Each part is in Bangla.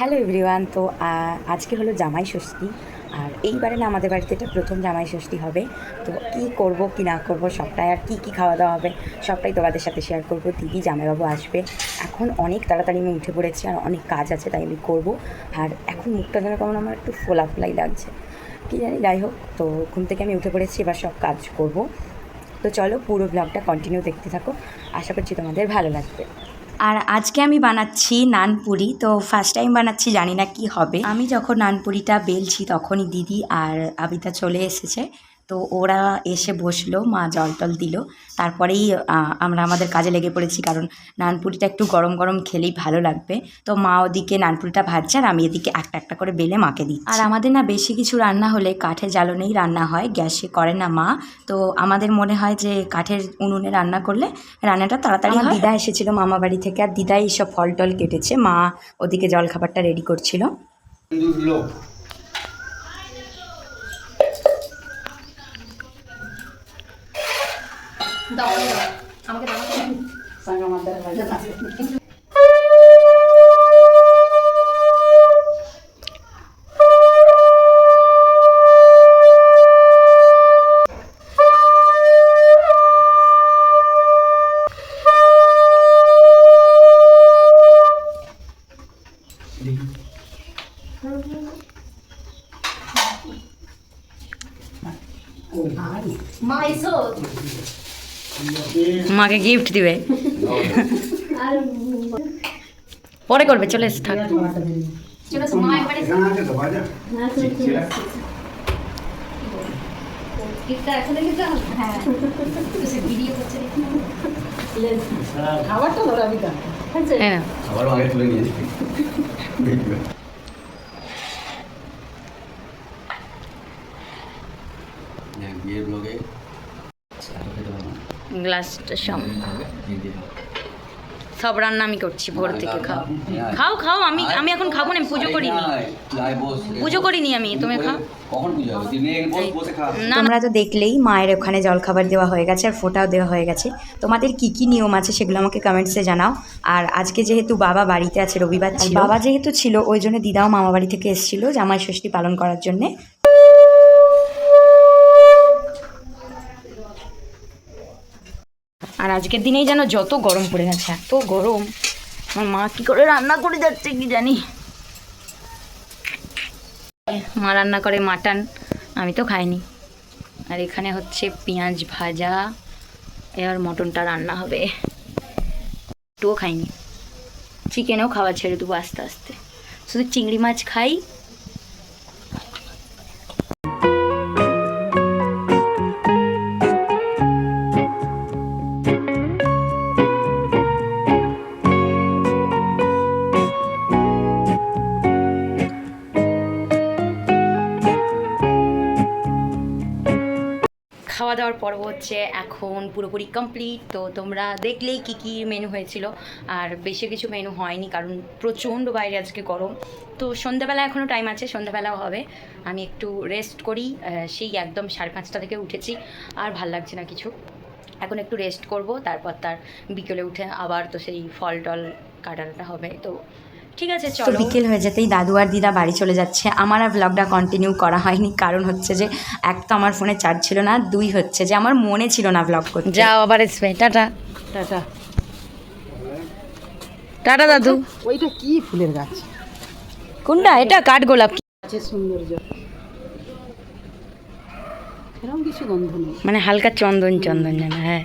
Hello everyone. তো আজকে হলো জামাই ষষ্ঠী, আর এইবারে না আমাদের বাড়িতে এটা প্রথম জামাই ষষ্ঠী হবে। তো কী করব কি না করব সবটাই, আর কী খাওয়া দাওয়া হবে সবটাই তোমাদের সাথে শেয়ার করব। দিদি জামাইবাবু আসবে, এখন অনেক তাড়াতাড়ি আমি উঠে পড়েছি আর অনেক কাজ আছে, তাই আমি করবো। আর এখন মুখটা যেন কেমন আমার একটু ফোলাই লাগছে, কী জানি, যাই হোক। তো ঘুম থেকে আমি উঠে পড়েছি, এবার সব কাজ করব। তো চলো পুরো ব্লগটা কন্টিনিউ দেখতে থাকো, আশা করছি তোমাদের ভালো লাগবে। আর আজকে আমি বানাচ্ছি নানপুরি। তো ফার্স্ট টাইম বানাচ্ছি, জানি না কি হবে। আমি যখন নানপুরিটা বেলছি তখনই দিদি আর আবিতা চলে এসেছে। তো ওরা এসে বসলো, মা জল টল দিল, তারপরেই আমরা আমাদের কাজে লেগে পড়েছি, কারণ নানপুরিটা একটু গরম গরম খেলেই ভালো লাগবে। তো মা ওদিকে নানপুরিটা ভাজছে আর আমি এদিকে একটা একটা করে বেলে মাকে দিচ্ছি। আর আমাদের না বেশি কিছু রান্না হলে কাঠের জ্বালনেই রান্না হয়, গ্যাসে করে না মা। তো আমাদের মনে হয় যে কাঠের উনুনে রান্না করলে রান্নাটা তাড়াতাড়ি হয়। দিদা এসেছিল মামা বাড়ি থেকে, আর দিদাই সব ফল টল কেটেছে, মা ওদিকে জলখাবারটা রেডি করছিল। মাকে গিফট দিবে, পরে করবে, চলে এসে থাক। গ্লাসটা সব রান্না আমি করছি ভোর থেকে। খাও খাও, আমি এখন খাবো না, আমি পুজো করিনি আমি, তুমি খাও। তোমরা তো দেখলেই মায়ের ওখানে জলখাবার দেওয়া হয়ে গেছে আর ফোঁটাও দেওয়া হয়ে গেছে। তোমাদের কি কি নিয়ম আছে সেগুলো আমাকে কমেন্টসে জানাও। আর আজকে যেহেতু বাবা বাড়িতে আছে, রবিবার ছিল, বাবা যেহেতু ছিল ওই জন্য দিদাও মামা বাড়ি থেকে এসেছিল জামাই ষষ্ঠী পালন করার জন্যে। আর আজকের দিনেই যেন যত গরম পড়ে গেছে, এত গরম, আমার মা কি করে রান্না করে যাচ্ছে কি জানি। মা রান্না করে মাটন, আমি তো খাইনি। আর এখানে হচ্ছে পেঁয়াজ ভাজা, এবার মটনটা রান্না হবে। একটুও খাইনি, চিকেনও খাওয়া ছেড়ে দেবো আস্তে আস্তে, শুধু চিংড়ি মাছ খাই। খাওয়া দাওয়ার পর্ব হচ্ছে এখন পুরোপুরি কমপ্লিট। তো তোমরা দেখলেই কি কি মেনু হয়েছিল, আর বেশি কিছু মেনু হয়নি কারণ প্রচণ্ড বাইরে আজকে গরম। তো সন্ধ্যাবেলা এখনও টাইম আছে, সন্ধ্যাবেলাও হবে। আমি একটু রেস্ট করি, সেই একদম 5:30 থেকে উঠেছি, আর ভাল লাগছে না কিছু। এখন একটু রেস্ট করব, তারপর তার বিকেলে উঠে আবার তো সেই ফল টল কাটাটা হবে। তো ঠিক আছে, চলো। বিকেল হয়ে যেতেই দাদু আর দিদা বাড়ি চলে যাচ্ছে। আমার আর ব্লগটা কন্টিনিউ করা হয়নি, কারণ হচ্ছে যে এক তো আমার ফোনে চার্জ ছিল না, দুই হচ্ছে যে আমার মনে ছিল না ব্লগ করতে। যাও আবার এসবে, টাটা টাটা টাটা দাদু। ওইটা কি ফুলের গাছ? কোনটা? এটা কাঠগোলাপ। গাছের সৌন্দর্য, এরকম কিছু গন্ধ নেই, মানে হালকা চন্দন চন্দন যেন। হ্যাঁ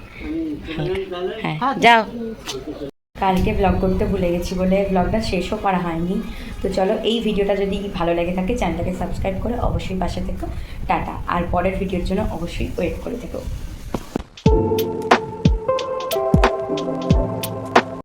হ্যাঁ, যাও। কালকে ব্লগ করতে ভুলে গেছি বলে ব্লগটা শেষও করা হয়নি। তো চলো, এই ভিডিওটা যদি ভালো লেগে থাকে চ্যানেলটাকে সাবস্ক্রাইব করে অবশ্যই পাশে থেকো। টাটা, আর পরের ভিডিওর জন্য অবশ্যই ওয়েট করে থেকো।